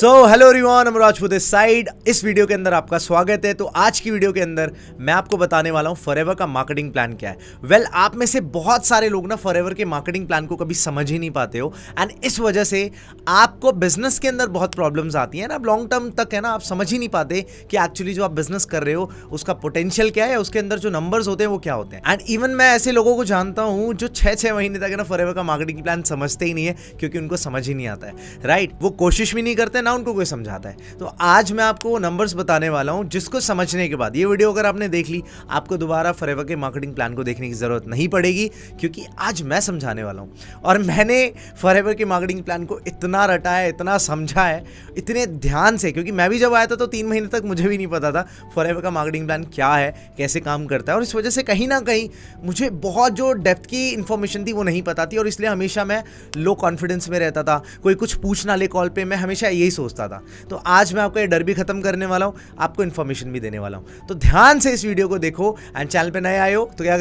So hello everyone, I'm Rajput this side. इस video के अंदर आपका स्वागत है। तो आज की वीडियो के अंदर मैं आपको बताने वाला हूँ फॉरएवर का मार्केटिंग प्लान क्या है। वेल, आप में से बहुत सारे लोग ना फॉरएवर के मार्केटिंग प्लान को कभी समझ ही नहीं पाते हो एंड इस वजह से आपको बिजनेस के अंदर बहुत प्रॉब्लम्स आती हैं ना। लॉन्ग टर्म तक है ना, आप समझ ही नहीं पाते कि एक्चुअली जो आप बिजनेस कर रहे हो उसका पोटेंशियल क्या है, उसके अंदर जो नंबर्स होते हैं वो क्या होते हैं। एंड इवन मैं ऐसे लोगों को जानता हूँ जो 6-6 महीने तक है ना फॉरएवर का मार्केटिंग प्लान समझते ही नहीं है, क्योंकि उनको समझ ही नहीं आता है। राइट, वो कोशिश भी नहीं करते ना, उनको कोई समझाता है। तो आज मैं आपको वो नंबर्स बताने वाला हूं जिसको समझने के बाद ये वीडियो अगर आपने देख ली, आपको दोबारा फॉरएवर के मार्केटिंग प्लान को देखने की जरूरत नहीं पड़ेगी, क्योंकि आज मैं समझाने वाला हूं। और मैंने फॉरएवर के मार्केटिंग प्लान को इतना रटा है, इतना समझा है, इतने ध्यान से, क्योंकि मैं भी जब आया था तो 3 महीने तक मुझे भी नहीं पता था फॉरएवर का मार्केटिंग प्लान क्या है, कैसे काम करता है। और इस वजह से कहीं ना कहीं मुझे बहुत जो डेप्थ की इंफॉर्मेशन थी वो नहीं पता थी, और इसलिए हमेशा मैं लो कॉन्फिडेंस में रहता था। कोई कुछ पूछ ना ले कॉल पे, मैं हमेशा यही सोचता था। तो आज मैं आपका ये डर भी खत्म करने वाला हूं, आपको इन्फॉर्मेशन भी देने वाला हूं। तो ध्यान से इस वीडियो को देखो एंड चैनल पे नए आए हो तो क्या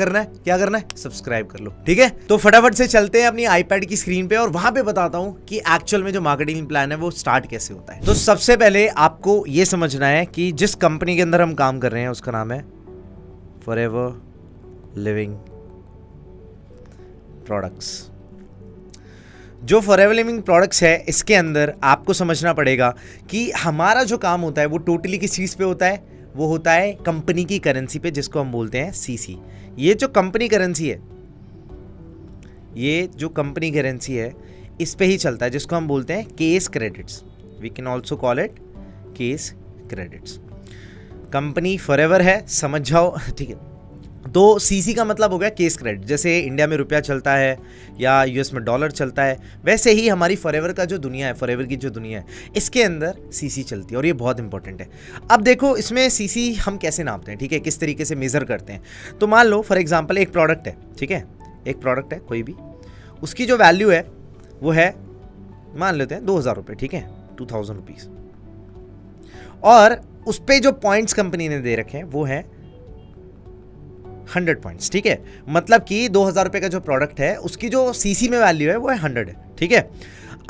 करना है सब्सक्राइब कर लो, ठीक है। तो फटाफट से चलते हैं अपनी आईपैड की स्क्रीन पे और वहां पे बताता हूं कि एक्चुअल में जो मार्केटिंग प्लान है वो स्टार्ट कैसे होता है। तो सबसे पहले आपको ये समझना है कि जिस कंपनी के अंदर हम काम कर रहे हैं उसका नाम है फॉरएवर लिविंग प्रोडक्ट्स। जो फॉरएवर लिविंग प्रोडक्ट्स है, इसके अंदर आपको समझना पड़ेगा कि हमारा जो काम होता है वो टोटली किस चीज़ पे होता है। वो होता है कंपनी की करेंसी पे, जिसको हम बोलते हैं सीसी। ये जो कंपनी करेंसी है, ये जो कंपनी करेंसी है, इस पे ही चलता है, जिसको हम बोलते हैं case credits. We can also call it case credits. Company Forever है, समझ जाओ, ठीक है। तो सीसी का मतलब हो गया केस क्रेडिट। जैसे इंडिया में रुपया चलता है या यूएस में डॉलर चलता है, वैसे ही हमारी फॉरएवर का जो दुनिया है, फॉरएवर की जो दुनिया है, इसके अंदर सीसी चलती है, और ये बहुत इंपॉर्टेंट है। अब देखो, इसमें सीसी हम कैसे नापते हैं, ठीक है, किस तरीके से मेजर करते हैं। तो मान लो फॉर एग्जांपल एक प्रोडक्ट है, ठीक है, एक प्रोडक्ट है कोई भी, उसकी जो वैल्यू है वो है, मान लेते हैं 2000 रुपये, ठीक है, 2000 रुपीज़। और उस पर जो पॉइंट्स कंपनी ने दे रखे हैं वो है 100 पॉइंट्स, ठीक है। मतलब कि 2000 रुपये का जो प्रोडक्ट है उसकी जो सीसी में वैल्यू है वो है 100 है, ठीक है।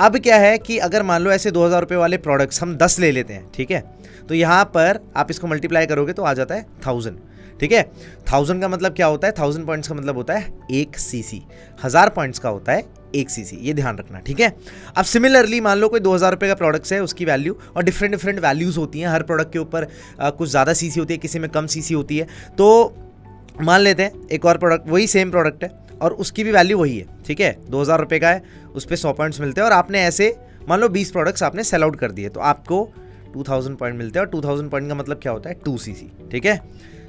अब क्या है कि अगर मान लो ऐसे 2000 रुपये वाले प्रोडक्ट्स हम 10 ले लेते हैं, ठीक है, तो यहाँ पर आप इसको मल्टीप्लाई करोगे तो आ जाता है 1000, ठीक है। 1000 का मतलब क्या होता है, 1000 पॉइंट्स का मतलब होता है 1 सीसी। 1000 पॉइंट्स का होता है 1 सीसी, ये ध्यान रखना, ठीक है। अब सिमिलरली मान लो कोई 2000 रुपये का प्रोडक्ट्स है, उसकी वैल्यू, और डिफरेंट वैल्यूज़ होती हैं हर प्रोडक्ट के ऊपर, कुछ ज़्यादा सीसी होती है, किसी में कम सीसी होती है। तो मान लेते हैं एक और प्रोडक्ट, वही सेम प्रोडक्ट है और उसकी भी वैल्यू वही है, ठीक है, 2000 रुपये का है, उस पर 100 पॉइंट्स मिलते हैं, और आपने ऐसे मान लो 20 प्रोडक्ट्स आपने सेल आउट कर दिए, तो आपको 2000 पॉइंट मिलते हैं। और 2000 पॉइंट का मतलब क्या होता है, 2 सीसी, ठीक है।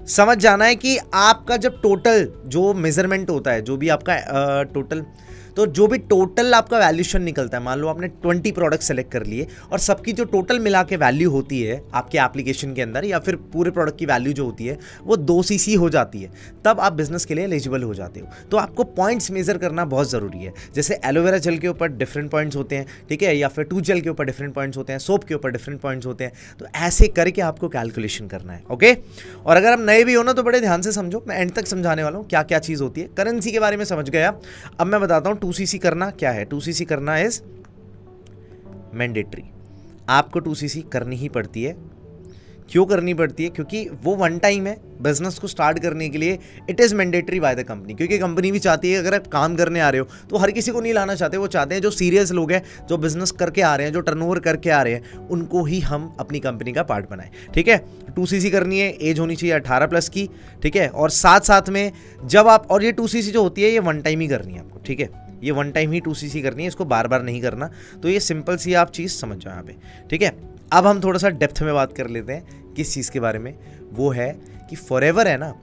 समझ जाना है कि आपका जब टोटल जो मेजरमेंट होता है, जो भी आपका टोटल, तो जो भी टोटल आपका वैल्यूशन निकलता है, मान लो आपने 20 प्रोडक्ट सेलेक्ट कर लिए और सबकी जो टोटल मिला के वैल्यू होती है आपके एप्लीकेशन के अंदर, या फिर पूरे प्रोडक्ट की वैल्यू जो होती है वो 2 सीसी हो जाती है, तब आप बिजनेस के लिए एलिजिबल हो जाते हो। तो आपको पॉइंट्स मेजर करना बहुत ज़रूरी है। जैसे एलोवेरा जेल के ऊपर डिफरेंट पॉइंट्स होते हैं, ठीक है, या फिर टूथ जेल के ऊपर डिफरेंट पॉइंट्स होते हैं, सोप के ऊपर डिफरेंट पॉइंट्स होते हैं। तो ऐसे करके आपको कैलकुलेशन करना है, ओके। और अगर आप नए भी हो ना तो बड़े ध्यान से समझो, मैं एंड तक समझाने वाला हूँ क्या क्या चीज़ होती है। करेंसी के बारे में समझ गया, अब मैं बताता हूँ 2 सीसी करना क्या है। 2 सीसी करना इज मैंडेटरी। आपको 2 सीसी करनी ही पड़ती है। क्यों करनी पड़ती है? क्योंकि वो वन टाइम है, बिजनेस को स्टार्ट करने के लिए it is mandatory by the company. क्योंकि कंपनी भी चाहती है अगर आप काम करने आ रहे हो तो हर किसी को नहीं लाना चाहते, वो चाहते हैं जो सीरियस लोग हैं, जो बिजनेस करके आ रहे हैं, जो टर्नओवर करके आ रहे हैं, उनको ही हम अपनी कंपनी का पार्ट बनाएं, ठीक है। 2 सीसी करनी है, एज होनी चाहिए 18 प्लस की, ठीक है। और साथ में जब आप, और ये 2 सीसी जो होती है ये वन टाइम ही करनी है आपको, ठीक है, ये वन टाइम ही 2 सीसी करनी है, इसको बार बार नहीं करना। तो ये सिंपल सी आप चीज़ समझ जाओ यहाँ पे, ठीक है। अब हम थोड़ा सा डेप्थ में बात कर लेते हैं किस चीज़ के बारे में, वो है कि फॉरएवर है ना,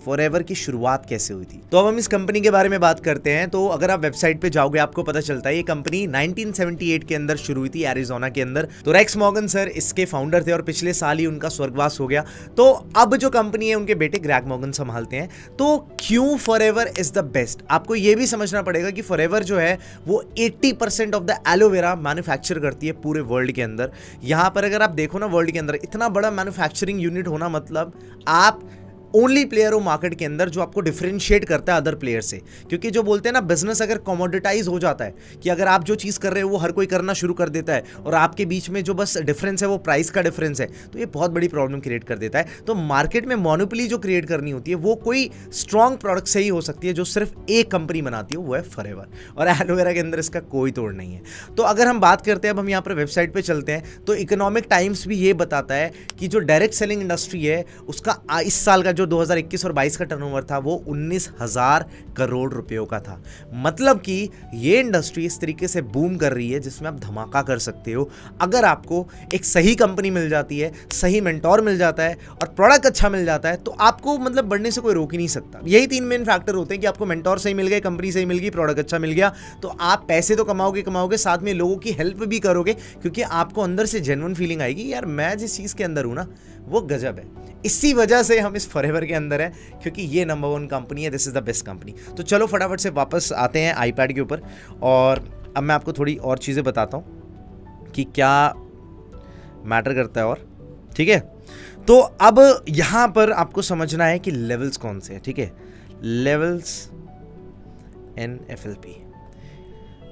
फॉरएवर की शुरुआत कैसे हुई थी। तो अब हम इस कंपनी के बारे में बात करते हैं। तो अगर आप वेबसाइट पे जाओगे आपको पता चलता है ये कंपनी 1978 के अंदर शुरू हुई थी, एरिजोना के अंदर। तो रेक्स मॉर्गन सर इसके फाउंडर थे और पिछले साल ही उनका स्वर्गवास हो गया। तो अब जो कंपनी है उनके बेटे ग्रेग मॉर्गन संभालते हैं। तो क्यों फॉरएवर इज द बेस्ट, आपको ये भी समझना पड़ेगा कि फॉरएवर जो है वो 80% ऑफ द एलोवेरा मैन्युफैक्चर करती है पूरे वर्ल्ड के अंदर। यहाँ पर अगर आप देखो ना, वर्ल्ड के अंदर इतना बड़ा मैन्युफैक्चरिंग यूनिट होना मतलब आप ओनली प्लेयर हो मार्केट के अंदर जो आपको डिफरेंशिएट करता है अदर प्लेयर से। क्योंकि जो बोलते हैं ना, बिजनेस अगर कमोडिटाइज हो जाता है कि अगर आप जो चीज़ कर रहे हो वो हर कोई करना शुरू कर देता है और आपके बीच में जो बस डिफरेंस है वो प्राइस का डिफरेंस है, तो ये बहुत बड़ी प्रॉब्लम क्रिएट कर देता है। तो मार्केट में मोनोपोली जो क्रिएट करनी होती है वो कोई स्ट्रॉन्ग प्रोडक्ट से ही हो सकती है जो सिर्फ एक कंपनी बनाती है, वो है फॉरएवर। और एलोवेरा के अंदर इसका कोई तोड़ नहीं है। तो अगर हम बात करते हैं, अब हम यहाँ पर वेबसाइट पे चलते हैं, तो इकोनॉमिक टाइम्स भी ये बताता है कि जो डायरेक्ट सेलिंग इंडस्ट्री है उसका इस साल का जो 2021 और 22 का टर्नओवर था वो 19,000 करोड़ रुपयों का था। मतलब कि ये इंडस्ट्री इस तरीके से बूम कर रही है जिसमें आप धमाका कर सकते हो अगर आपको एक सही कंपनी मिल जाती है, सही मेंटोर मिल जाता है और प्रोडक्ट अच्छा मिल जाता है, तो आपको मतलब बढ़ने से कोई रोक ही नहीं सकता। यही 3 मेन फैक्टर होते हैं कि आपको मेंटोर सही मिल गए, कंपनी सही मिल गई, प्रोडक्ट अच्छा मिल गया, तो आप पैसे तो कमाओगे, साथ में लोगों की हेल्प भी करोगे, क्योंकि आपको अंदर से जेन्युइन फीलिंग आएगी, यार मैं जिस चीज़ के अंदर हूँ ना वो गजब है। इसी वजह से हम इस फॉरएवर के अंदर हैं, क्योंकि ये नंबर 1 कंपनी है, this is the best company. तो चलो फटाफट से वापस आते हैं आईपैड के ऊपर और अब मैं आपको थोड़ी और चीज़ें बताता हूँ कि क्या मैटर करता है और ठीक है। तो अब यहाँ पर आपको समझना है कि लेवल्स कौन से हैं, ठीक है। Levels NFLP।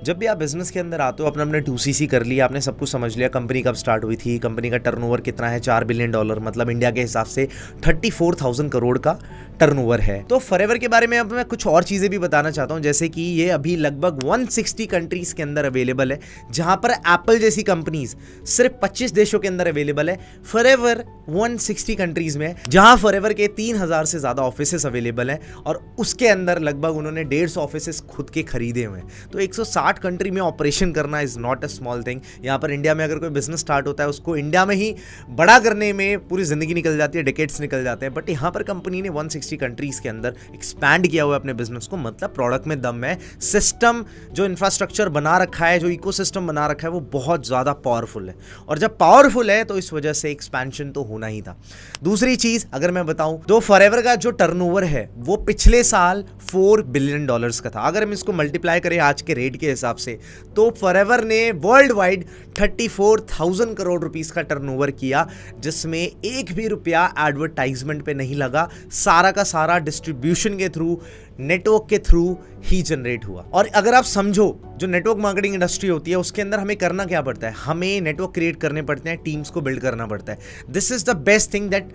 जब भी आप बिजनेस के अंदर आते हो, अपने 2CC कर लिया, आपने सब कुछ समझ लिया, कंपनी कब स्टार्ट हुई थी, कंपनी का टर्नओवर कितना है, $4 बिलियन, मतलब इंडिया के हिसाब से 34,000 करोड़ का टर्नओवर है। तो फॉरएवर के बारे में अब मैं कुछ और चीज़ें भी बताना चाहता हूँ, जैसे कि ये अभी लगभग 160 कंट्रीज़ के अंदर अवेलेबल है, जहाँ पर एप्पल जैसी कंपनीज सिर्फ 25 देशों के अंदर अवेलेबल है। फॉरएवर 160 कंट्रीज़ में, जहाँ फॉरएवर के 3,000 से ज़्यादा ऑफिसेस अवेलेबल हैं और उसके अंदर लगभग उन्होंने 150 ऑफिसेस खुद के खरीदे हुए हैं। तो 160 कंट्री में ऑपरेशन करना is not a small thing. यहाँ पर इंडिया में अगर कोई बिजनेस स्टार्ट होता है उसको इंडिया में ही बड़ा करने में पूरी ज़िंदगी निकल जाती है, डिकेड्स निकल जाते हैं, बट यहाँ पर कंपनी ने 160 कंट्रीज़ के अंदर एक्सपैंड किया हुआ है अपने बिजनेस को। मतलब प्रोडक्ट में दम है, सिस्टम जो इंफ्रास्ट्रक्चर बना रखा है, जो इकोसिस्टम बना रखा है वो बहुत ज़्यादा पावरफुल है, और जब पावरफुल है तो इस वजह से एक्सपेंशन तो होना ही था। दूसरी चीज़ अगर मैं बताऊं तो फॉरएवर का जो टर्नओवर है वो पिछले साल $4 बिलियन का था। अगर हम इसको मल्टीप्लाई करें आज के रेट के हिसाब से, तो फॉरएवर ने वर्ल्ड वाइड 34,000 करोड़ रुपीस का टर्नओवर किया, जिसमें एक भी रुपया एडवर्टाइजमेंट पे नहीं लगा, सारा का सारा डिस्ट्रीब्यूशन के थ्रू, नेटवर्क के थ्रू ही जनरेट हुआ। और अगर आप समझो जो नेटवर्क मार्केटिंग इंडस्ट्री होती है उसके अंदर हमें करना क्या पड़ता है, हमें नेटवर्क क्रिएट करने पड़ते हैं, टीम्स को बिल्ड करना पड़ता है। This is the best thing that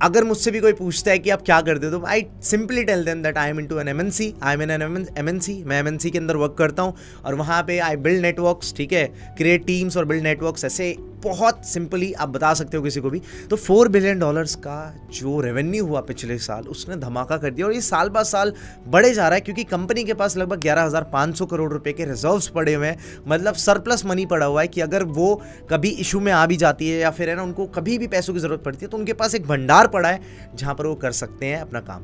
अगर मुझसे भी कोई पूछता है कि आप क्या करते हो, तो I simply tell them that I am into an MNC, I am in an MNC, मैं MNC के अंदर वर्क करता हूँ और वहाँ पे आई बिल्ड नेटवर्क्स, ठीक है, क्रिएट टीम्स और बिल्ड नेटवर्क्स। ऐसे बहुत सिंपली आप बता सकते हो किसी को भी। तो $4 बिलियन का जो रेवेन्यू हुआ पिछले साल, उसने धमाका कर दिया और ये साल बाद साल बढ़े जा रहा है, क्योंकि कंपनी के पास लगभग 11,500 करोड़ रुपए के रिजर्व्स पड़े हुए हैं। मतलब सरप्लस मनी पड़ा हुआ है कि अगर वो कभी इशू में आ भी जाती है या फिर है ना उनको कभी भी पैसों की जरूरत पड़ती है, तो उनके पास एक भंडार पड़ा है जहां पर वो कर सकते हैं अपना काम।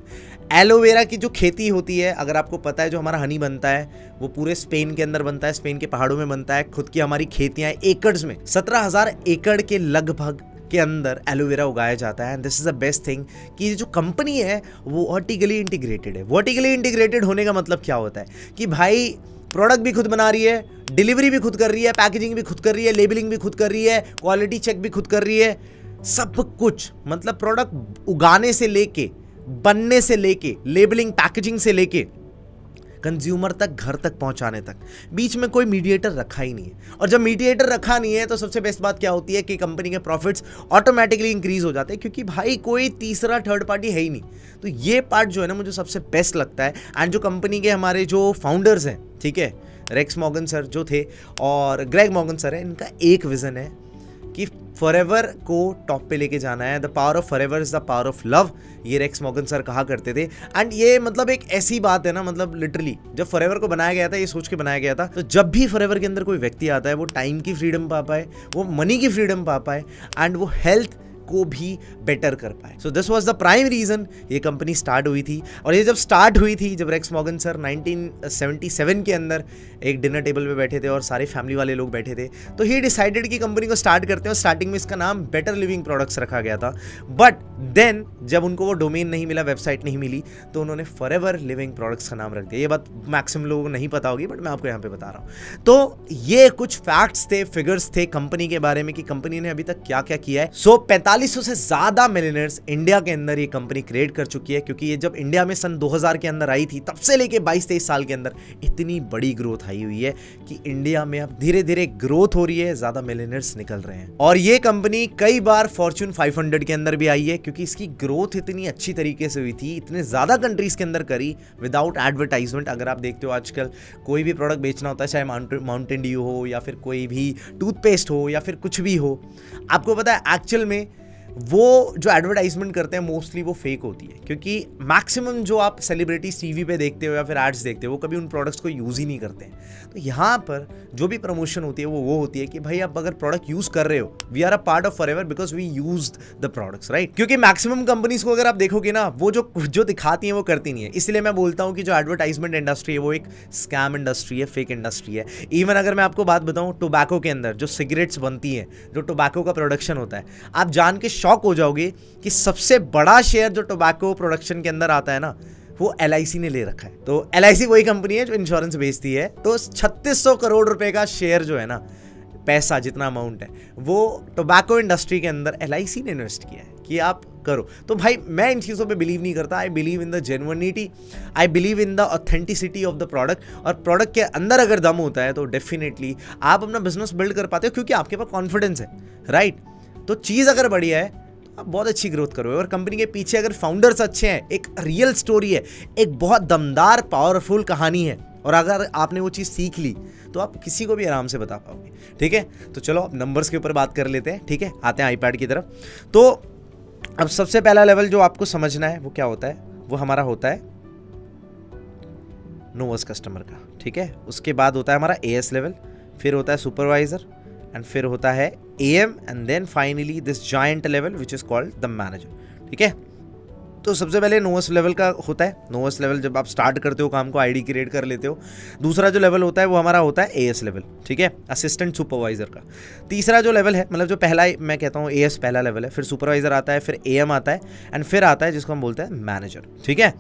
एलोवेरा की जो खेती होती है, अगर आपको पता है, जो हमारा हनी बनता है वो पूरे स्पेन के अंदर बनता है, स्पेन के पहाड़ों में बनता है। खुद की हमारी खेतियां एकड़्स में 17,000 एकड़ के लगभग के अंदर एलोवेरा उगाया जाता है। And this is the best thing कि जो कंपनी है वो वर्टिकली इंटीग्रेटेड है। वर्टिकली इंटीग्रेटेड होने का मतलब क्या होता है कि भाई प्रोडक्ट भी खुद बना रही है, डिलीवरी भी खुद कर रही है, पैकेजिंग भी खुद कर रही है, लेबलिंग भी खुद कर रही है, क्वालिटी चेक भी खुद कर रही है, सब कुछ। मतलब प्रोडक्ट उगाने से लेके, बनने से लेके, लेबलिंग, पैकेजिंग से लेके कंज्यूमर तक, घर तक पहुंचाने तक, बीच में कोई मीडिएटर रखा ही नहीं है। और जब मीडिएटर रखा नहीं है तो सबसे बेस्ट बात क्या होती है कि कंपनी के प्रॉफिट्स ऑटोमेटिकली इंक्रीज हो जाते हैं, क्योंकि भाई कोई तीसरा थर्ड पार्टी है ही नहीं। तो ये पार्ट जो है ना मुझे सबसे बेस्ट लगता है। एंड जो कंपनी के हमारे जो फाउंडर्स हैं, ठीक है, रेक्स मॉर्गन सर जो थे और ग्रेग मॉर्गन सर है, इनका एक विजन है कि फॉरएवर को टॉप पे लेके जाना है। The power of forever is the power of love, ये रेक्स मॉर्गन सर कहा करते थे। एंड ये मतलब एक ऐसी बात है ना, मतलब लिटरली जब फॉरएवर को बनाया गया था, ये सोच के बनाया गया था, तो जब भी फॉरएवर के अंदर कोई व्यक्ति आता है वो टाइम की फ्रीडम पा पाए, वो मनी की फ्रीडम पा पाए, एंड वो हेल्थ को भी बेटर कर पाए। So this was the prime reason ये कंपनी स्टार्ट हुई थी। और ये जब स्टार्ट हुई थी, जब रेक्स मॉर्गन सर 1977 के अंदर एक डिनर टेबल पे बैठे थे और सारे फैमिली वाले लोग बैठे थे, तो ही डिसाइडेड कि कंपनी को स्टार्ट करते हैं। और स्टार्टिंग में इसका नाम बेटर लिविंग प्रोडक्ट्स रखा गया था, बट देन जब उनको वो डोमेन नहीं मिला, वेबसाइट नहीं मिली, तो उन्होंने फॉरएवर लिविंग प्रोडक्ट्स का नाम रख दिया। ये बात मैक्सिमम लोगों को नहीं पता होगी, बट मैं आपको यहाँ पे बता रहा हूँ। तो ये कुछ फैक्ट्स थे, फिगर्स थे कंपनी के बारे में कि कंपनी ने अभी तक क्या क्या किया है। सो 45 4200 से ज़्यादा मिलियनर्स इंडिया के अंदर ये कंपनी क्रिएट कर चुकी है, क्योंकि ये जब इंडिया में सन 2000 के अंदर आई थी तब से लेके 22-23 साल के अंदर इतनी बड़ी ग्रोथ आई हुई है कि इंडिया में अब धीरे धीरे ग्रोथ हो रही है, ज़्यादा मिलियनर्स निकल रहे हैं। और ये कंपनी कई बार फॉर्च्यून 500 के अंदर भी आई है, क्योंकि इसकी ग्रोथ इतनी अच्छी तरीके से हुई थी, इतने ज़्यादा कंट्रीज़ के अंदर करी विदाउट एडवर्टाइजमेंट। अगर आप देखते हो आजकल कोई भी प्रोडक्ट बेचना होता है, चाहे माउंटेन ड्यू हो या फिर कोई भी टूथपेस्ट हो या फिर कुछ भी हो, आपको पता है एक्चुअल में वो जो एडवर्टाइजमेंट करते हैं मोस्टली वो फेक होती है, क्योंकि मैक्सिमम जो आप सेलिब्रिटी टीवी पे देखते हो या फिर एड्स देखते हो वो कभी उन प्रोडक्ट्स को यूज़ ही नहीं करते हैं। तो यहाँ पर जो भी प्रमोशन होती है वो होती है कि भाई आप अगर प्रोडक्ट यूज़ कर रहे हो, we are a part of Forever because we used the products, right. क्योंकि मैक्सिमम कंपनीज को अगर आप देखोगे ना, वो जो दिखाती हैं वो करती नहीं है। इसलिए मैं बोलता हूँ कि जो एडवर्टाइजमेंट इंडस्ट्री है वो एक स्कैम इंडस्ट्री है, फेक इंडस्ट्री है। इवन अगर मैं आपको बात बताऊँ, टोबैको के अंदर जो सिगरेट्स बनती हैं, जो टोबैको का प्रोडक्शन होता है, आप जान के शॉक हो जाओगे कि सबसे बड़ा शेयर जो टोबैको प्रोडक्शन के अंदर आता है ना, वो LIC ने ले रखा है। तो LIC वही कंपनी है जो इंश्योरेंस बेचती है। तो 3600 करोड़ रुपए का शेयर जो है ना, पैसा जितना अमाउंट है, वो टोबैको इंडस्ट्री के अंदर LIC ने इन्वेस्ट किया है कि आप करो। तो भाई मैं इन चीज़ों पे बिलीव नहीं करता। I believe in the genuinity, I believe in the authenticity of the product. और प्रोडक्ट के अंदर अगर दम होता है तो डेफिनेटली आप अपना बिजनेस बिल्ड कर पाते हो, क्योंकि आपके पास कॉन्फिडेंस है, राइट। तो चीज़ अगर बढ़िया है, आप बहुत अच्छी ग्रोथ करोगे। और कंपनी के पीछे अगर फाउंडर्स अच्छे हैं, एक रियल स्टोरी है, एक बहुत दमदार पावरफुल कहानी है, और अगर आपने वो चीज़ सीख ली तो आप किसी को भी आराम से बता पाओगे, ठीक है। तो चलो अब नंबर्स के ऊपर बात कर लेते हैं, ठीक है। आते हैं आईपैड की तरफ। तो अब सबसे पहला लेवल जो आपको समझना है वो क्या होता है, वो हमारा होता है नोवर्स कस्टमर का, ठीक है। उसके बाद होता है हमारा AS लेवल, फिर होता है सुपरवाइजर, एंड फिर होता है AM, and then finally this giant level which is called the manager, ठीक है। तो सबसे पहले नोवर्स लेवल का होता है। नोवर्स लेवल जब आप स्टार्ट करते हो काम को, ID क्रिएट कर लेते हो। दूसरा जो लेवल होता है वो हमारा होता है AS लेवल, ठीक है, असिस्टेंट सुपरवाइजर का। तीसरा जो लेवल है, मतलब जो पहला मैं कहता हूँ AS पहला लेवल है, फिर सुपरवाइजर आता है, फिर AM आता है, एंड फिर आता है जिसको हम बोलते हैं मैनेजर, ठीक है।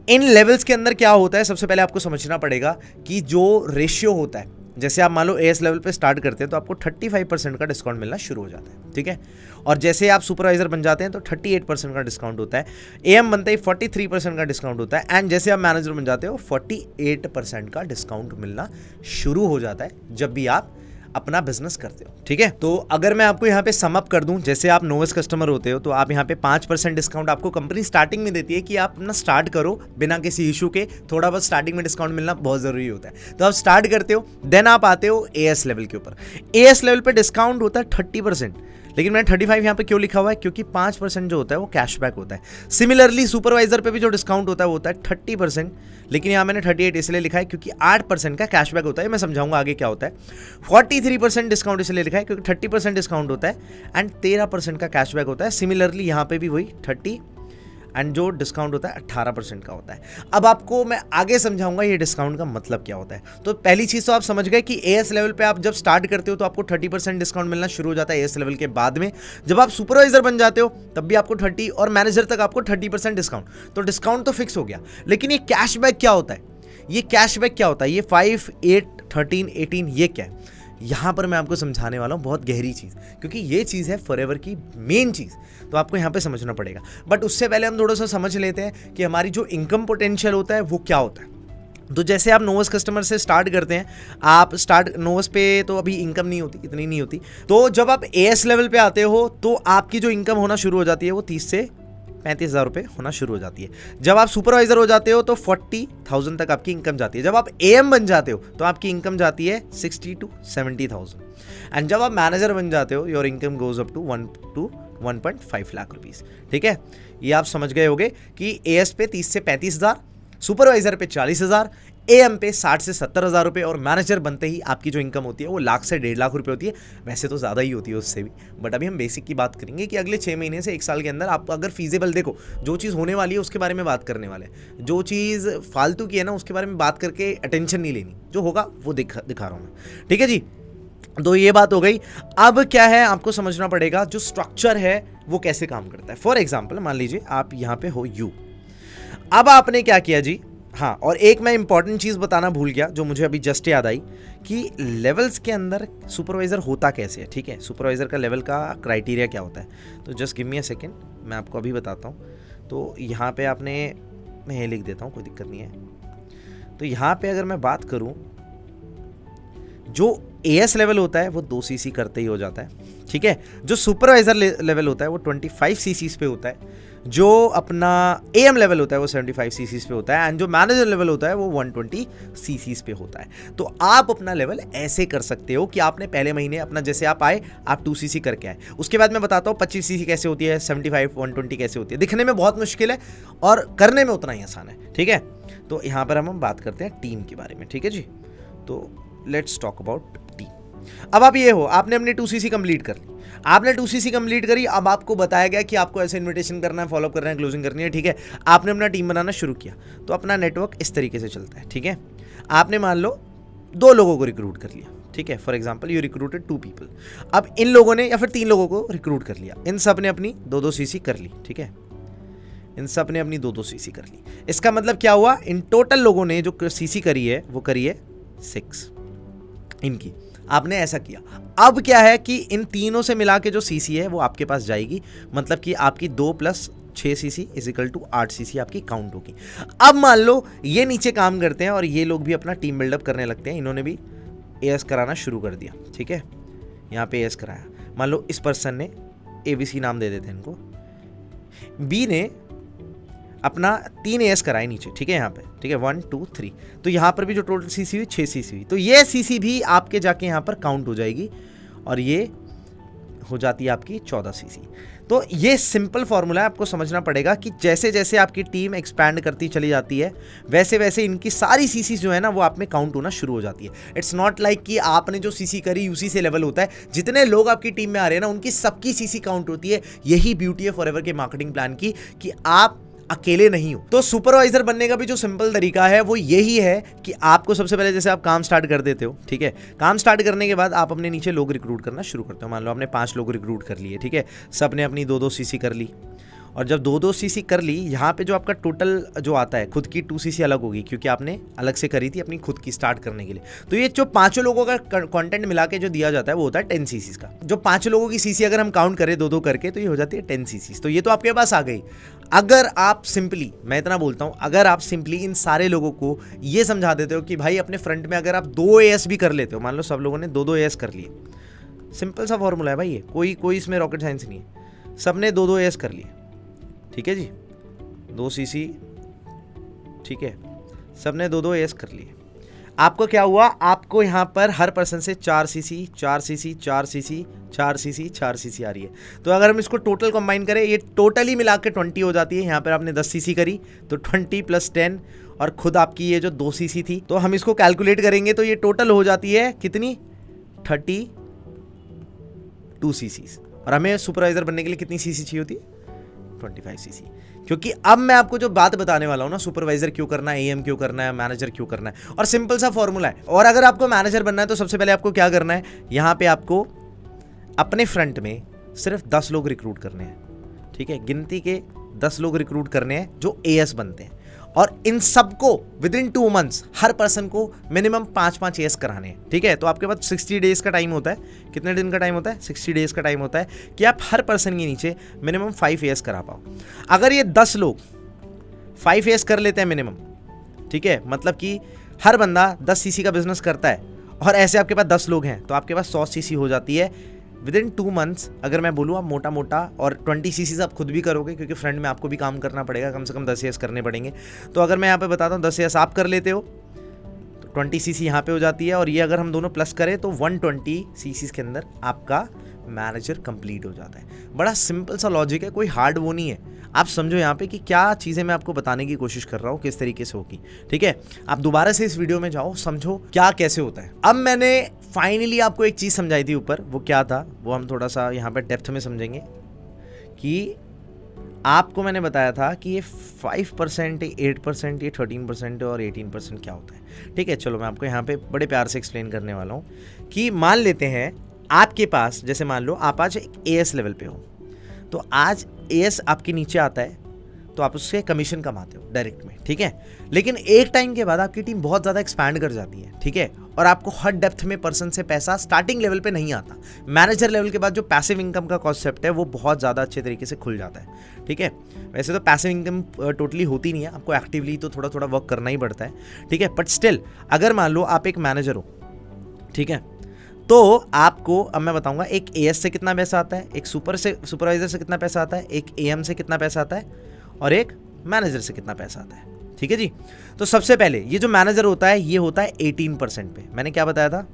इन लेवल्स के अंदर क्या होता है, सबसे पहले आपको समझना पड़ेगा कि जो रेशियो होता है, जैसे आप मान लो AS लेवल पे स्टार्ट करते हैं तो आपको 35% का डिस्काउंट मिलना शुरू हो जाता है, ठीक है। और जैसे आप सुपरवाइजर बन जाते हैं तो 38% का डिस्काउंट होता है। AM बनते ही 43% का डिस्काउंट होता है, एंड जैसे आप मैनेजर बन जाते हो 48% का डिस्काउंट मिलना शुरू हो जाता है जब भी आप अपना बिजनेस करते हो, ठीक है। तो अगर मैं आपको यहाँ पे सम अप कर दूं, जैसे आप नोवेस कस्टमर होते हो तो आप यहाँ पे 5% डिस्काउंट आपको कंपनी स्टार्टिंग में देती है कि आप अपना स्टार्ट करो बिना किसी इशू के। थोड़ा बहुत स्टार्टिंग में डिस्काउंट मिलना बहुत जरूरी होता है। तो आप स्टार्ट करते हो, देन आप आते हो AS लेवल के ऊपर। AS लेवल पे डिस्काउंट होता है 30%, लेकिन मैंने 35 यहाँ पे क्यों लिखा हुआ है, क्योंकि 5% जो होता है वो कैशबैक होता है। सिमिलरली सुपरवाइजर पे भी जो डिस्काउंट होता है वो होता है 30%, लेकिन यहाँ मैंने 38 इसलिए लिखा है क्योंकि 8% का कैशबैक होता है। मैं समझाऊंगा आगे क्या होता है। 43% डिस्काउंट इसलिए लिखा है क्योंकि 30% डिस्काउंट होता है एंड 13% का कैशबैक होता है। सिमिलरली यहाँ पे भी वही 30 एंड जो डिस्काउंट होता है 18% का होता है। अब आपको मैं आगे समझाऊंगा ये डिस्काउंट का मतलब क्या होता है। तो पहली चीज़ तो आप समझ गए कि AS लेवल पे आप जब स्टार्ट करते हो तो आपको 30% डिस्काउंट मिलना शुरू हो जाता है AS लेवल के बाद में। जब आप सुपरवाइजर बन जाते हो तब भी आपको 30 और मैनेजर तक आपको 30% डिस्काउंट। तो डिस्काउंट तो फिक्स हो गया, लेकिन ये कैशबैक क्या होता है, ये कैशबैक क्या होता है, ये 5, 8, 13, 18 ये क्या है, यहाँ पर मैं आपको समझाने वाला हूँ बहुत गहरी चीज़, क्योंकि ये चीज़ है फॉरएवर की मेन चीज़। तो आपको यहाँ पे समझना पड़ेगा। बट उससे पहले हम थोड़ा सा समझ लेते हैं कि हमारी जो इनकम पोटेंशियल होता है वो क्या होता है। तो जैसे आप नोवेस कस्टमर से स्टार्ट करते हैं, आप स्टार्ट नोवेस पे तो अभी इनकम नहीं होती, इतनी नहीं होती। तो जब आप AS लेवल पे आते हो तो आपकी जो इनकम होना शुरू हो जाती है वो 30 से 35,000 रुपये होना शुरू हो जाती है। जब आप सुपरवाइजर हो जाते हो तो 40,000 तक आपकी इनकम जाती है। जब आप AM बन जाते हो तो आपकी इनकम जाती है 60 to 70,000 एंड जब आप मैनेजर बन जाते हो your income goes up to 1 to 1.5 lakh rupees. ठीक है, ये आप समझ गए होंगे कि AS पे 30 से 35,000, सुपरवाइजर पे 40,000, AM पे 60 से 70,000 रुपये और मैनेजर बनते ही आपकी जो इनकम होती है वो लाख से 1.5 लाख रुपये होती है। वैसे तो ज़्यादा ही होती है उससे भी, बट अभी हम बेसिक की बात करेंगे कि अगले 6 महीने से 1 साल के अंदर आप अगर फीजेबल देखो, जो चीज़ होने वाली है उसके बारे में बात करने वाले हैं। जो चीज़ फालतू की है ना उसके बारे में बात करके अटेंशन नहीं लेनी, जो होगा वो दिखा रहा हूँ मैं। ठीक है जी, तो ये बात हो गई। अब क्या है, आपको समझना पड़ेगा जो स्ट्रक्चर है वो कैसे काम करता है। फॉर एग्जाम्पल मान लीजिए आप यहाँ पे हो यू, अब आपने क्या किया जी, हाँ, और एक मैं इंपॉर्टेंट चीज़ बताना भूल गया जो मुझे अभी जस्ट याद आई कि लेवल्स के अंदर सुपरवाइज़र होता कैसे है। ठीक है, सुपरवाइज़र का लेवल का क्राइटेरिया क्या होता है, तो just give me a second, मैं आपको अभी बताता हूँ। तो यहाँ पे आपने, मैं ये लिख देता हूँ, कोई दिक्कत नहीं है। तो यहाँ पे अगर मैं बात करूँ, जो एएस लेवल होता है वो 2 सीसी करते ही हो जाता है। ठीक है, जो सुपरवाइज़र लेवल होता है वो 25 सीसीज पे होता है, जो अपना एएम लेवल होता है वो 75 सीसीज पे होता है, एंड जो मैनेजर लेवल होता है वो 120 सीसीज पे होता है। तो आप अपना लेवल ऐसे कर सकते हो कि आपने पहले महीने अपना, जैसे आप आए, आप 2 सीसी करके आए, उसके बाद मैं बताता हूँ 25 सीसी कैसे होती है, 75 120 कैसे होती है। दिखने में बहुत मुश्किल है और करने में उतना ही आसान है। ठीक है, तो यहाँ पर हम बात करते हैं टीम के बारे में। ठीक है जी, तो लेट्स टॉक अबाउट टीम। अब आप ये हो, आपने अपनी 2 सीसी कंप्लीट कर ली, आपने 2 सीसी कंप्लीट करी। अब आपको बताया गया कि आपको ऐसे इनविटेशन करना है, फॉलोअप करना है, क्लोजिंग करनी है। ठीक है, आपने अपना टीम बनाना शुरू किया, तो अपना नेटवर्क इस तरीके से चलता है। ठीक है, आपने मान लो 2 लोगों को रिक्रूट कर लिया। ठीक है, for example you recruited 2 people. अब इन लोगों ने या फिर 3 लोगों को रिक्रूट कर लिया, इन सब ने अपनी 2-2 सीसी कर ली। ठीक है, इन सब ने अपनी 2-2 सीसी कर ली। इसका मतलब क्या हुआ, इन टोटल लोगों ने जो सीसी करी है वो करी है 6 इनकी। आपने ऐसा किया। अब क्या है कि इन तीनों से मिला के जो सीसी है वो आपके पास जाएगी, मतलब कि आपकी 2 + 6 CC is equal to 8 CC आपकी काउंट होगी। अब मान लो ये नीचे काम करते हैं और ये लोग भी अपना टीम बिल्डअप करने लगते हैं, इन्होंने भी एएस कराना शुरू कर दिया। ठीक है, यहाँ पे एएस कराया, मान लो इस पर्सन ने ABC नाम दे देते हैं इनको, बी ने अपना 3 एएस कराए नीचे। ठीक है, यहाँ पे, ठीक है, 1 2 3, तो यहाँ पर भी जो टोटल सीसी हुई 6 सीसी हुई, तो ये सीसी भी आपके जाके यहाँ पर काउंट हो जाएगी और ये हो जाती है आपकी 14 सीसी। तो ये सिंपल फॉर्मूला है, आपको समझना पड़ेगा कि जैसे जैसे आपकी टीम एक्सपैंड करती चली जाती है वैसे वैसे इनकी सारी सीसी जो है ना वो आप में काउंट होना शुरू हो जाती है। इट्स नॉट लाइक कि आपने जो सीसी करी उसी से लेवल होता है, जितने लोग आपकी टीम में आ रहे हैं ना उनकी सबकी सीसी काउंट होती है। यही ब्यूटी है फॉरएवर के मार्केटिंग प्लान की कि आप अकेले नहीं हो। तो सुपरवाइजर बनने का भी जो सिंपल तरीका है वो यही है कि आपको सबसे पहले, जैसे आप काम स्टार्ट कर देते हो, ठीक है, काम स्टार्ट करने के बाद आप अपने नीचे लोग रिक्रूट करना शुरू करते हो। मान लो आपने 5 लोग रिक्रूट कर लिए। ठीक है, सब ने अपनी 2-2 सीसी कर ली, और जब 2-2 सीसी कर ली, यहाँ पे जो आपका टोटल जो आता है, खुद की 2 सीसी अलग होगी क्योंकि आपने अलग से करी थी अपनी खुद की स्टार्ट करने के लिए। तो ये जो 5 लोगों का कंटेंट मिला के जो दिया जाता है वो होता है 10 सीसी का। जो 5 लोगों की सीसी अगर हम काउंट करें 2-2 करके तो ये हो जाती है 10 सीसी। तो ये तो आपके पास आ गई। अगर आप सिंपली, मैं इतना बोलता हूँ, अगर आप सिंपली इन सारे लोगों को ये समझा देते हो कि भाई अपने फ्रंट में अगर आप 2 एएस भी कर लेते हो, मान लो सब लोगों ने 2-2 एएस कर लिए, सिंपल सा फॉर्मूला है भाई ये, कोई इसमें रॉकेट साइंस नहीं है। सब ने 2-2 एएस कर लिए, ठीक है जी, 2 सीसी, ठीक है, सब ने 2-2 एएस कर लिए। आपको क्या हुआ, आपको यहाँ पर हर पर्सन से 4 CC 4 CC 4 CC 4 CC 4 CC आ रही है। तो अगर हम इसको टोटल कंबाइन करें, ये टोटली मिला के 20 हो जाती है। यहाँ पर आपने 10 सीसी करी तो 20 + 10, और खुद आपकी ये जो 2 सीसी थी, तो हम इसको कैलकुलेट करेंगे तो ये टोटल हो जाती है कितनी, 32 सीसी। और हमें सुपरवाइजर बनने के लिए कितनी सीसी चाहिए होती है, 25 सीसी। क्योंकि अब मैं आपको जो बात बताने वाला हूं ना, सुपरवाइजर क्यों करना है, एएम क्यों करना है, मैनेजर क्यों करना है, और सिंपल सा फॉर्मूला है। और अगर आपको मैनेजर बनना है तो सबसे पहले आपको क्या करना है, यहां पे आपको अपने फ्रंट में सिर्फ 10 लोग रिक्रूट करने हैं। ठीक है, गिनती के 10 लोग रिक्रूट करने हैं जो एएस बनते हैं, और इन सबको विदिन 2 मंथ्स हर पर्सन को मिनिमम 5-5 एएस कराने हैं। ठीक है, तो आपके पास 60 डेज का टाइम होता है। कितने दिन का टाइम होता है, 60 डेज का टाइम होता है कि आप हर पर्सन के नीचे मिनिमम 5 एएस करा पाओ। अगर ये 10 लोग 5 एएस कर लेते हैं मिनिमम, ठीक है, मतलब कि हर बंदा 10 सीसी का बिजनेस करता है, और ऐसे आपके पास 10 लोग हैं तो आपके पास 100 सीसी हो जाती है विदिन 2 मंथ्स। अगर मैं बोलूँ आप मोटा मोटा, और 20 सीसी आप खुद भी करोगे क्योंकि फ्रंट में आपको भी काम करना पड़ेगा, कम से कम 10 एएस करने पड़ेंगे। तो अगर मैं यहाँ पे बताता हूँ 10 एएस आप कर लेते हो तो 20 सीसी यहाँ पे हो जाती है, और ये अगर हम दोनों प्लस करें तो 120 सीसी के अंदर आपका मैनेजर कंप्लीट हो जाता है। बड़ा सिंपल सा लॉजिक है, कोई हार्ड वो नहीं है। आप समझो यहाँ पे कि क्या चीज़ें मैं आपको बताने की कोशिश कर रहा हूँ, किस तरीके से होगी। ठीक है, आप दोबारा से इस वीडियो में जाओ, समझो क्या कैसे होता है। अब मैंने फाइनली आपको एक चीज़ समझाई थी ऊपर, वो क्या था वो हम थोड़ा सा यहाँ पे डेप्थ में समझेंगे। कि आपको मैंने बताया था कि ये 5%, 8%, ये 13% और 18% क्या होता है। ठीक है, चलो मैं आपको यहाँ पे बड़े प्यार से एक्सप्लेन करने वाला हूँ। कि मान लेते हैं आपके पास, जैसे मान लो आप आज एएस लेवल पे हो, तो आज एएस आपके नीचे आता है तो आप उससे कमीशन कमाते हो डायरेक्ट में, ठीक है। लेकिन एक टाइम के बाद आपकी टीम बहुत ज़्यादा एक्सपैंड कर जाती है, ठीक है, और आपको हर डेप्थ में पर्सन से पैसा स्टार्टिंग लेवल पे नहीं आता। मैनेजर लेवल के बाद जो पैसिव इनकम का कॉन्सेप्ट है वो बहुत ज़्यादा अच्छे तरीके से खुल जाता है, ठीक है। वैसे तो पैसिव इनकम टोटली होती नहीं है, आपको एक्टिवली तो थोड़ा थोड़ा वर्क करना ही पड़ता है, ठीक है। बट स्टिल अगर मान लो आप एक मैनेजर हो, ठीक है, तो आपको अब मैं बताऊंगा एक एएस से कितना पैसा आता है, एक सुपरवाइजर से कितना पैसा आता है, एक एएम से कितना पैसा आता है और एक मैनेजर से कितना पैसा आता है, ठीक है जी। तो सबसे पहले ये जो मैनेजर होता है ये होता है 18% पे। मैंने क्या बताया था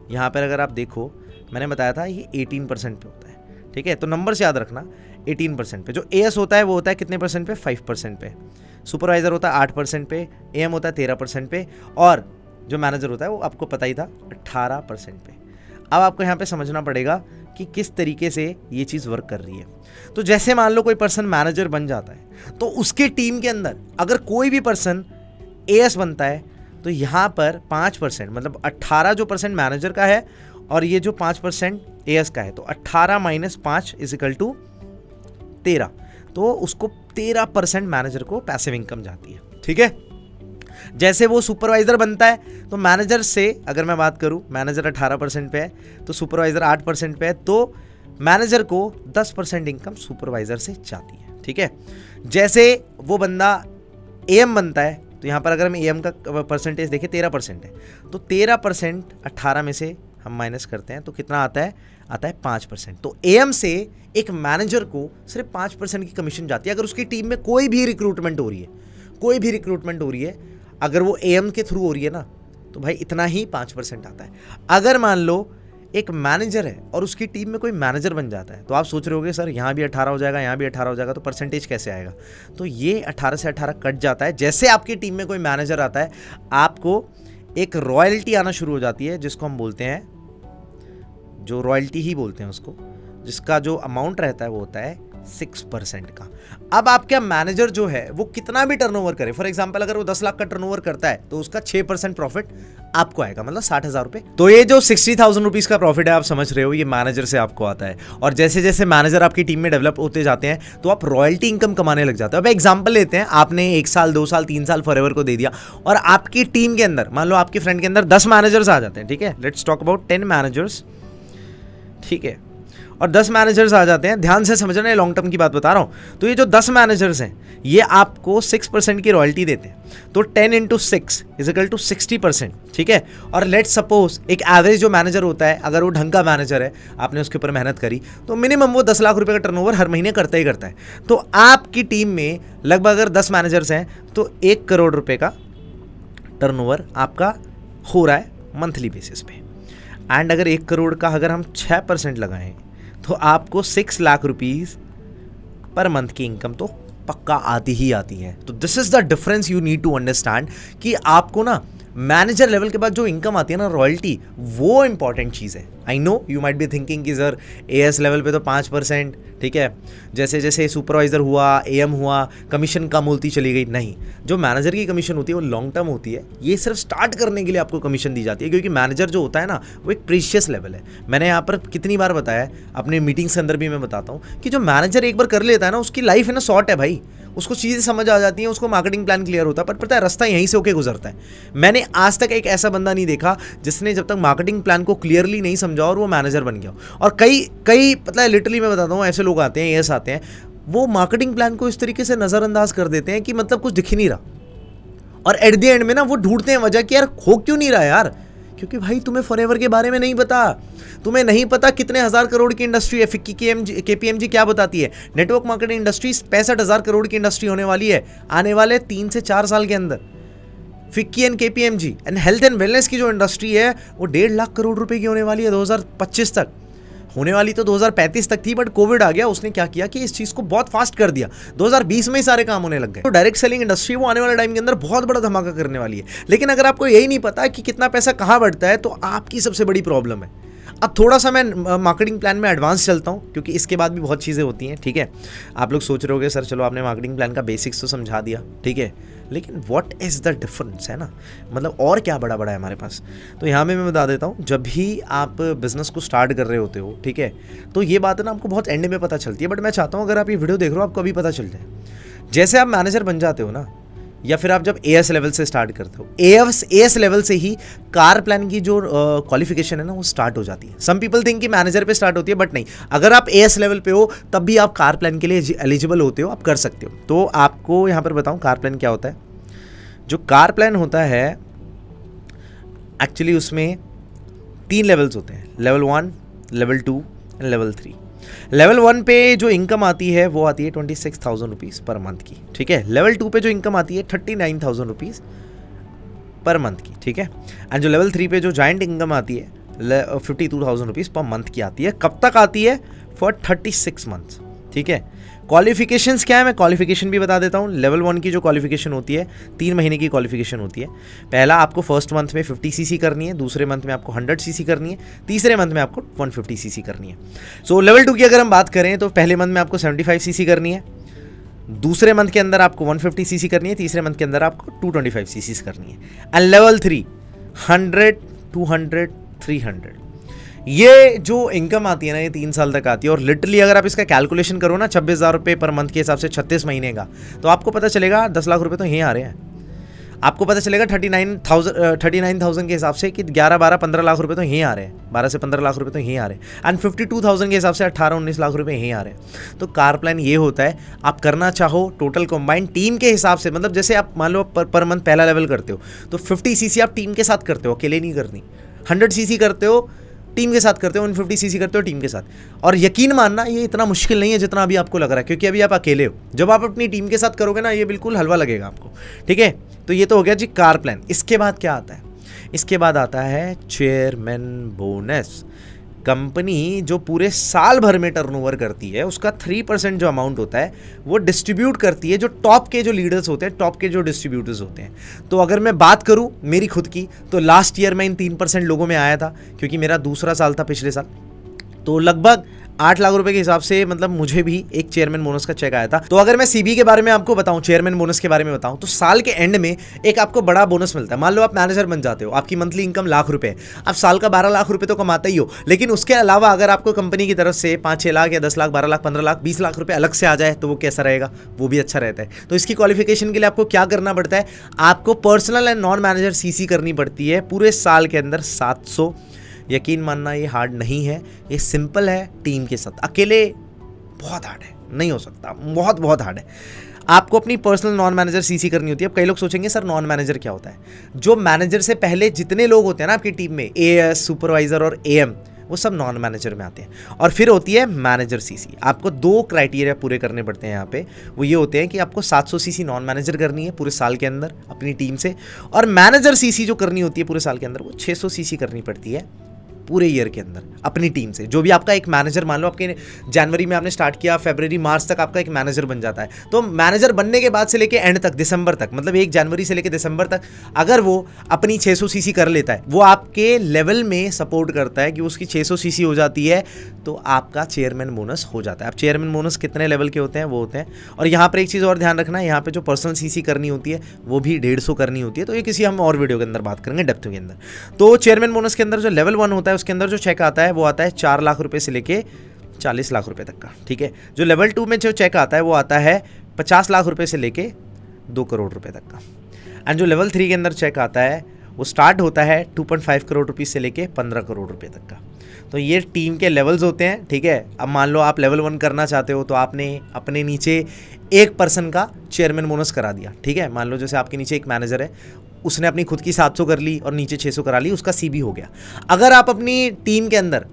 यहाँ पर, अगर आप देखो मैंने बताया था ये 18% पे होता है, ठीक है। तो नंबर से याद रखना 18% पे। जो एएस होता है वो होता है कितने परसेंट पे, 5% पे। सुपरवाइजर होता है 8% पे, एएम होता है 13% पे और जो मैनेजर होता है वो आपको पता ही था 18% पे। अब आपको यहाँ पे समझना पड़ेगा कि किस तरीके से ये चीज़ वर्क कर रही है। तो जैसे मान लो कोई पर्सन मैनेजर बन जाता है तो उसके टीम के अंदर अगर कोई भी पर्सन एएस बनता है तो यहाँ पर 5% मतलब 18 जो परसेंट मैनेजर का है और ये जो 5% एएस का है, तो 18 माइनस 5 इज इक्वल टू 13। तो उसको 13% मैनेजर को पैसिव इनकम जाती है, ठीक है। जैसे वो सुपरवाइजर बनता है तो मैनेजर से अगर मैं बात करूं, मैनेजर 18% पे है तो सुपरवाइजर 8% पे है, तो मैनेजर को 10% इनकम सुपरवाइजर से जाती है, ठीक है। जैसे वो बंदा एएम बनता है तो यहाँ पर अगर हम एएम का परसेंटेज देखें 13% है, तो 13% 18 में से हम माइनस करते हैं तो कितना आता है, आता है 5%। तो एएम से एक मैनेजर को सिर्फ 5% की कमीशन जाती है अगर उसकी टीम में कोई भी रिक्रूटमेंट हो रही है, अगर वो एएम के थ्रू हो रही है ना तो भाई इतना ही 5% आता है। अगर मान लो एक मैनेजर है और उसकी टीम में कोई मैनेजर बन जाता है तो आप सोच रहे होगे सर यहाँ भी 18 हो जाएगा, यहाँ भी 18 हो जाएगा, तो परसेंटेज कैसे आएगा। तो ये 18 से 18 कट जाता है। जैसे आपकी टीम में कोई मैनेजर आता है आपको एक रॉयल्टी आना शुरू हो जाती है, जिसको हम बोलते हैं, जो रॉयल्टी ही बोलते हैं उसको, जिसका जो अमाउंट रहता है वो होता है 6% का। अब आपका मैनेजर जो है वो कितना भी टर्नओवर करे, फॉर एग्जांपल अगर वो 10 लाख का टर्नओवर करता है तो उसका 6% प्रॉफिट आपको आएगा, मतलब 60,000 रुपए। तो ये जो 60,000 रुपीज का प्रॉफिट है आप समझ रहे हो, ये मैनेजर से आपको आता है। और जैसे जैसे मैनेजर आपकी टीम में डेवलप होते जाते हैं तो आप रॉयल्टी इनकम कमाने लग जाते हो। अब एग्जाम्पल लेते हैं, आपने 1 साल 2 साल 3 साल फॉरएवर को दे दिया और आपकी टीम के अंदर मान लो आपके फ्रेंड के अंदर 10 मैनेजर्स आ जाते हैं, ठीक है। लेट्स टॉक अबाउट 10 मैनेजर्स, ठीक है, और 10 मैनेजर्स आ जाते हैं। ध्यान से समझना, लॉन्ग टर्म की बात बता रहा हूं। तो ये जो 10 मैनेजर्स हैं ये आपको 6% की रॉयल्टी देते हैं, तो 10 इंटू 6 इज इक्वल टू 60%, ठीक है। और लेट्स सपोज एक एवरेज जो मैनेजर होता है, अगर वो ढंग का मैनेजर है, आपने उसके ऊपर मेहनत करी, तो मिनिमम वो 10 लाख रुपए का टर्नओवर हर महीने करता ही करता है। तो आपकी टीम में लगभग अगर 10 मैनेजर्स हैं तो 1 करोड़ रुपए का टर्नओवर आपका हो रहा है मंथली बेसिस पे। एंड अगर 1 करोड़ का अगर हम 6% लगाएं तो आपको 6 लाख रुपीस पर मंथ की इनकम तो पक्का आती ही आती है। तो this is the difference you need to understand कि आपको ना मैनेजर लेवल के बाद जो इनकम आती है ना रॉयल्टी, वो इंपॉर्टेंट चीज़ है। I know you might be thinking कि सर एएस लेवल पे तो 5%, ठीक है, जैसे जैसे सुपरवाइजर हुआ, एएम हुआ, कमीशन कम होती चली गई। नहीं, जो मैनेजर की कमीशन होती है वो लॉन्ग टर्म होती है। ये सिर्फ स्टार्ट करने के लिए आपको कमीशन दी जाती है, क्योंकि मैनेजर जो होता है ना वो एक प्रीशियस लेवल है। मैंने यहाँ पर कितनी बार बताया है, अपने मीटिंग्स के अंदर भी मैं बताता हूँ कि जो मैनेजर एक बार कर लेता है ना उसकी लाइफ है ना शॉर्ट है भाई, उसको चीज़ें समझ आ जाती हैं, उसको मार्केटिंग प्लान क्लियर होता है। पर पता है रास्ता यहीं से होके गुजरता है। मैंने आज तक एक ऐसा बंदा नहीं देखा जिसने जब तक मार्केटिंग प्लान को क्लियरली नहीं समझा और वो मैनेजर बन गया। और कई पता है लिटरली मैं बताता हूँ, ऐसे लोग आते हैं, एएस आते हैं, वो मार्केटिंग प्लान को इस तरीके से नज़रअंदाज कर देते हैं कि मतलब कुछ दिख ही नहीं रहा, और एट द एंड में ना वो ढूंढते हैं वजह कि यार हो क्यों नहीं रहा यार, क्योंकि भाई तुम्हें फॉरएवर के बारे में नहीं पता, तुम्हें नहीं पता कितने हज़ार करोड़ की इंडस्ट्री है। फिक्की केपीएमजी क्या बताती है, नेटवर्क मार्केटिंग इंडस्ट्री 65,000 करोड़ की इंडस्ट्री होने वाली है आने वाले 3 से 4 साल के अंदर। FICCI and KPMG and health and wellness की जो इंडस्ट्री है वो 1.5 लाख करोड़ रुपए की होने वाली है 2025 तक। होने वाली तो 2035 तक थी, बट कोविड आ गया, उसने क्या किया कि इस चीज़ को बहुत फास्ट कर दिया। 2020 में ही सारे काम होने लग गए। तो डायरेक्ट सेलिंग इंडस्ट्री वो आने वाले टाइम के अंदर बहुत बड़ा धमाका करने वाली है। लेकिन अगर आपको यही नहीं पता कि कितना पैसा कहाँ बढ़ता है तो आपकी सबसे बड़ी प्रॉब्लम है। अब थोड़ा सा मैं मार्केटिंग प्लान में एडवांस चलता हूँ, क्योंकि इसके बाद भी बहुत चीज़ें होती हैं, ठीक है। आप लोग सोच रहे होगे सर चलो आपने मार्केटिंग प्लान का बेसिक्स तो समझा दिया, ठीक है, लेकिन व्हाट इज़ द डिफरेंस, है ना, मतलब और क्या बड़ा बड़ा है हमारे पास। तो यहाँ में मैं बता देता हूँ, जब भी आप बिज़नेस को स्टार्ट कर रहे होते हो, ठीक है, तो ये बात है ना आपको बहुत एंड में पता चलती है, बट मैं चाहता हूँ अगर आप ये वीडियो देख रहे हो आपको अभी पता चल जाए, जैसे आप मैनेजर बन जाते हो ना, या फिर आप जब एएस लेवल से स्टार्ट करते हो, एएस लेवल से ही कार प्लान की जो क्वालिफिकेशन है ना वो स्टार्ट हो जाती है। सम पीपल थिंक कि मैनेजर पे स्टार्ट होती है, बट नहीं, अगर आप एएस लेवल पे हो तब भी आप कार प्लान के लिए एलिजिबल होते हो, आप कर सकते हो। तो आपको यहाँ पर बताऊँ कार प्लान क्या होता है। जो कार प्लान होता है एक्चुअली उसमें 3 लेवल्स होते हैं, level 1, level 2 and level 3। Level 1 पे जो इनकम आती है वो आती है 26,000 रुपीज़ पर मंथ की, ठीक है। लेवल 2 पे जो इनकम आती है 39,000 रुपीज़ पर मंथ की, ठीक है। एंड जो लेवल 3 पे जो जॉइंट इनकम आती है 52,000 रुपीज़ पर मंथ की आती है। कब तक आती है? फॉर 36 मंथ्स, ठीक है। क्वालिफिकेशंस क्या है, मैं क्वालिफिकेशन भी बता देता हूँ। लेवल 1 की जो क्वालिफिकेशन होती है 3 महीने की क्वालिफिकेशन होती है। पहला आपको फर्स्ट मंथ में 50 सीसी करनी है, दूसरे मंथ में आपको 100 सीसी करनी है, तीसरे मंथ में आपको 150 सीसी करनी है। सो लेवल 2 की अगर हम बात करें तो पहले मंथ में आपको 75 सीसी करनी है, दूसरे मंथ के अंदर आपको 150 सीसी करनी है, तीसरे मंथ के अंदर आपको 225 सीसी करनी है। And level 3 100, 200, 300। ये जो इनकम आती है ना ये 3 साल तक आती है। और लिटरली अगर आप इसका कैलकुलेशन करो ना 26,000 रुपये पर मंथ के हिसाब से 36 महीने का, तो आपको पता चलेगा 10 लाख रुपए तो यहीं आ रहे हैं। आपको पता चलेगा 39,000 के हिसाब से कि 11, 12, 15 लाख रुपए तो यहीं आ रहे हैं, 12 से 15 लाख रुपए तो यहीं आ रहे हैं। एंड 52,000 के हिसाब से 18, 19 लाख रुपए यहीं आ रहे हैं। तो कार प्लान ये होता है, आप करना चाहो टोटल कॉम्बाइंड टीम के हिसाब से, मतलब जैसे आप मान लो पर मंथ पहला लेवल करते हो तो 50 सीसी आप टीम के साथ करते हो, अकेले नहीं करनी। 100 सीसी करते हो टीम के साथ करते हो, 150 सीसी करते हो टीम के साथ। और यकीन मानना ये इतना मुश्किल नहीं है जितना अभी आपको लग रहा है, क्योंकि अभी आप अकेले हो। जब आप अपनी टीम के साथ करोगे ना ये बिल्कुल हलवा लगेगा आपको, ठीक है। तो ये तो हो गया जी कार प्लान। इसके बाद क्या आता है? इसके बाद आता है चेयरमैन बोनस। कंपनी जो पूरे साल भर में टर्नओवर करती है उसका 3% जो अमाउंट होता है वो डिस्ट्रीब्यूट करती है जो टॉप के जो लीडर्स होते हैं, टॉप के जो डिस्ट्रीब्यूटर्स होते हैं। तो अगर मैं बात करूं मेरी खुद की, तो लास्ट ईयर मैं इन 3% लोगों में आया था, क्योंकि मेरा दूसरा साल था पिछले साल। तो लगभग 8 लाख रुपए के हिसाब से मतलब मुझे भी एक चेयरमैन बोनस का चेक आया था। तो अगर मैं सीबी के बारे में आपको बताऊं, चेयरमैन बोनस के बारे में बताऊं, तो साल के एंड में एक आपको बड़ा बोनस मिलता है। मान लो आप मैनेजर बन जाते हो, आपकी मंथली इनकम लाख रुपए, आप साल का 12 लाख रुपए तो कमाते ही हो, लेकिन उसके अलावा अगर आपको कंपनी की तरफ से 5-6 लाख या 10 लाख, 12 लाख, 15 लाख, 20 लाख रुपए अलग से आ जाए तो वो कैसा रहेगा? वो भी अच्छा रहता है। तो इसकी क्वालिफिकेशन के लिए आपको क्या करना पड़ता है? आपको personal and non manager CC करनी पड़ती है पूरे साल के अंदर 700। यकीन मानना ये हार्ड नहीं है, ये सिंपल है। टीम के साथ अकेले बहुत हार्ड है, नहीं हो सकता, बहुत बहुत हार्ड है। आपको अपनी पर्सनल नॉन मैनेजर सीसी करनी होती है। अब कई लोग सोचेंगे सर नॉन मैनेजर क्या होता है? जो मैनेजर से पहले जितने लोग होते हैं ना आपकी टीम में, एएस, सुपरवाइजर और एएम, वो सब नॉन मैनेजर में आते हैं। और फिर होती है मैनेजर सीसी। आपको 2 क्राइटेरिया पूरे करने पड़ते हैं यहाँ पे। वो ये होते हैं कि आपको 700 सीसी नॉन मैनेजर करनी है पूरे साल के अंदर अपनी टीम से, और मैनेजर सीसी जो करनी होती है पूरे साल के अंदर वो 600 सीसी करनी पड़ती है पूरे ईयर के अंदर अपनी टीम से। जो भी आपका एक मैनेजर, मान लो आपके जनवरी में आपने स्टार्ट किया, फरवरी मार्च तक आपका एक मैनेजर बन जाता है। तो मैनेजर बनने के बाद से लेके एंड तक, दिसंबर तक, मतलब 1 जनवरी से लेके दिसंबर तक अगर वो अपनी 600 सीसी कर लेता है, वो आपके लेवल में सपोर्ट करता है कि उसकी 600 सीसी हो जाती है, तो आपका चेयरमैन बोनस हो जाता है। अब चेयरमैन बोनस कितने लेवल के होते हैं वो होते हैं। और यहाँ पर एक चीज़ और ध्यान रखना है, यहाँ पर जो पर्सनल सीसी करनी होती है वो भी 150 करनी होती है। तो ये किसी हम और वीडियो के अंदर बात करेंगे डेप्थ के अंदर। तो चेयरमैन बोनस के अंदर जो लेवल 1 होता है उसके अंदर जो चेक आता है वो आता है 4 लाख रुपए से लेके 40 लाख रुपए तक का, ठीक है। जो लेवल 2 में जो चेक आता है वो आता है 50 लाख रुपए से लेके 2 करोड़ रुपए तक का। एंड जो लेवल 3 के अंदर चेक आता है वो स्टार्ट होता है 2.5 करोड़ रुपीज़ से लेके 15 करोड़ रुपए तक का। तो ये टीम के लेवल्स होते हैं, ठीक है। अब मान लो आप लेवल 1 करना चाहते हो तो आपने अपने नीचे एक पर्सन का चेयरमैन बोनस करा दिया, ठीक है। मान लो जैसे आपके नीचे एक मैनेजर है, उसने अपनी खुद की 700 कर ली और नीचे 600 करा ली, उसका सीबी हो गया। अगर आप अपनी टीम के अंदर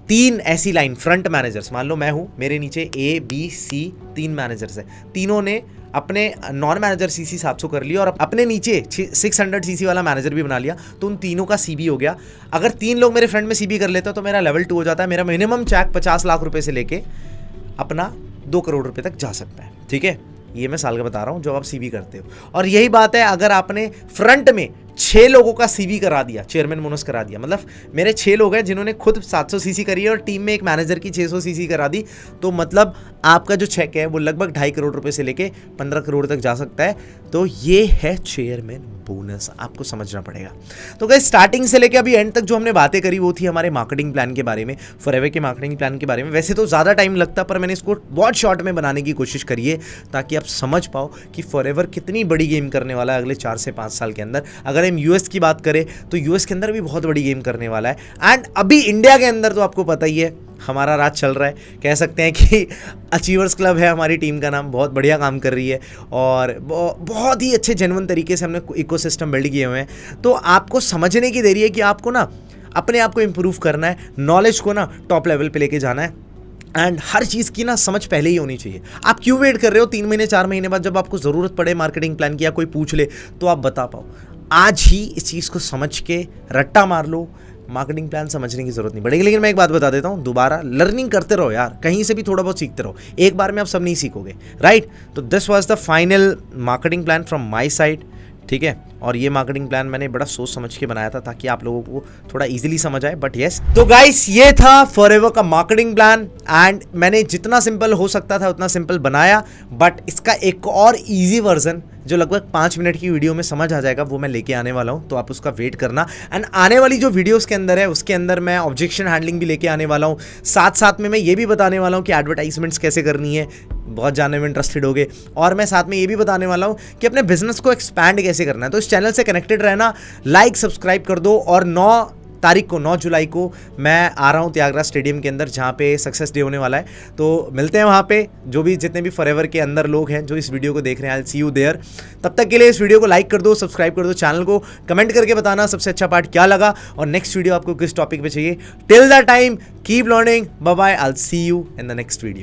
3 ऐसी लाइन फ्रंट मैनेजर्स, मान लो मैं हूँ, मेरे नीचे A, B, C 3 मैनेजर्स हैं, तीनों ने अपने नॉन मैनेजर सीसी 700 कर लिया और अपने नीचे 600 सीसी वाला मैनेजर भी बना लिया, तो उन तीनों का सीबी हो गया। अगर 3 लोग मेरे फ्रंट में सीबी कर लेते हो तो मेरा लेवल 2 हो जाता है। मेरा मिनिमम चेक 50 लाख रुपए से लेके अपना 2 करोड़ रुपए तक जा सकता है, ठीक है। ये मैं साल का बता रहा हूँ जो आप सीबी करते हो। और यही बात है अगर आपने फ्रंट में 6 लोगों का सीबी करा दिया, चेयरमैन बोनस करा दिया, मतलब मेरे 6 लोग हैं जिन्होंने खुद 700 सीसी करी है और टीम में एक मैनेजर की 600 सीसी करा दी, तो मतलब आपका जो चेक है वो लगभग 2.5 करोड़ रुपए से लेके 15 करोड़ तक जा सकता है। तो ये है चेयरमैन बोनस, आपको समझना पड़ेगा। तो गाइस स्टार्टिंग से लेके अभी एंड तक जो हमने बातें करी वो थी हमारे मार्केटिंग प्लान के बारे में, फॉरएवर के मार्केटिंग प्लान के बारे में। वैसे तो ज़्यादा टाइम लगता पर मैंने इसको बहुत शॉर्ट में बनाने की कोशिश करी है ताकि आप समझ पाओ कि फॉरएवर कितनी बड़ी गेम करने वाला है अगले 4 से 5 साल के अंदर। अगर हम यूएस की बात करें तो यूएस के अंदर भी बहुत बड़ी गेम करने वाला है, एंड अभी इंडिया के अंदर तो आपको पता ही है हमारा राज चल रहा है। कह सकते हैं कि अचीवर्स क्लब है हमारी टीम का नाम, बहुत बढ़िया काम कर रही है और बहुत ही अच्छे जेन्युइन तरीके से हमने इकोसिस्टम बिल्ड किए हुए हैं। तो आपको समझने की देरी है कि आपको ना अपने आप को इम्प्रूव करना है, नॉलेज को ना टॉप लेवल पे लेके जाना है, एंड हर चीज़ की ना समझ पहले ही होनी चाहिए। आप क्यों वेट कर रहे हो 3 महीने 4 महीने बाद, जब आपको ज़रूरत पड़े मार्केटिंग प्लान की या कोई पूछ ले तो आप बता पाओ। आज ही इस चीज़ को समझ के रट्टा मार लो, मार्केटिंग प्लान समझने की जरूरत नहीं पड़ेगी। लेकिन मैं एक बात बता देता हूँ, दोबारा लर्निंग करते रहो यार, कहीं से भी थोड़ा बहुत सीखते रहो, एक बार में आप सब नहीं सीखोगे, राइट। तो this was the final marketing plan from my side, ठीक है। और ये मार्केटिंग प्लान मैंने बड़ा सोच समझ के बनाया था ताकि आप लोगों को थोड़ा इजीली समझ आए, बट यस। तो गाइस ये था फॉरएवर का मार्केटिंग प्लान, एंड मैंने जितना सिंपल हो सकता था उतना सिंपल बनाया, बट इसका एक और इजी वर्जन जो लगभग 5 मिनट की वीडियो में समझ आ जाएगा वो मैं लेके आने वाला हूँ, तो आप उसका वेट करना। एंड आने वाली जो वीडियोस के अंदर है उसके अंदर मैं ऑब्जेक्शन हैंडलिंग भी लेके आने वाला हूँ, साथ साथ में मैं ये भी बताने वाला हूँ कि एडवर्टाइजमेंट्स कैसे करनी है, बहुत जानने में इंटरेस्टेड होगे। और मैं साथ में ये भी बताने वाला हूँ कि अपने बिजनेस को एक्सपैंड कैसे करना है। तो इस चैनल से कनेक्टेड रहना, लाइक सब्सक्राइब कर दो। और 9 जुलाई को मैं आ रहा हूँ त्यागराज स्टेडियम के अंदर, जहाँ पे सक्सेस डे होने वाला है। तो मिलते हैं वहाँ पे, जो भी जितने भी फॉरएवर के अंदर लोग हैं जो इस वीडियो को देख रहे हैं, I will see you there. तब तक के लिए इस वीडियो को लाइक कर दो, सब्सक्राइब कर दो चैनल को, कमेंट करके बताना सबसे अच्छा पार्ट क्या लगा और नेक्स्ट वीडियो आपको किस टॉपिक पे चाहिए। Till the time keep learning, bye bye, I will see you in the next video.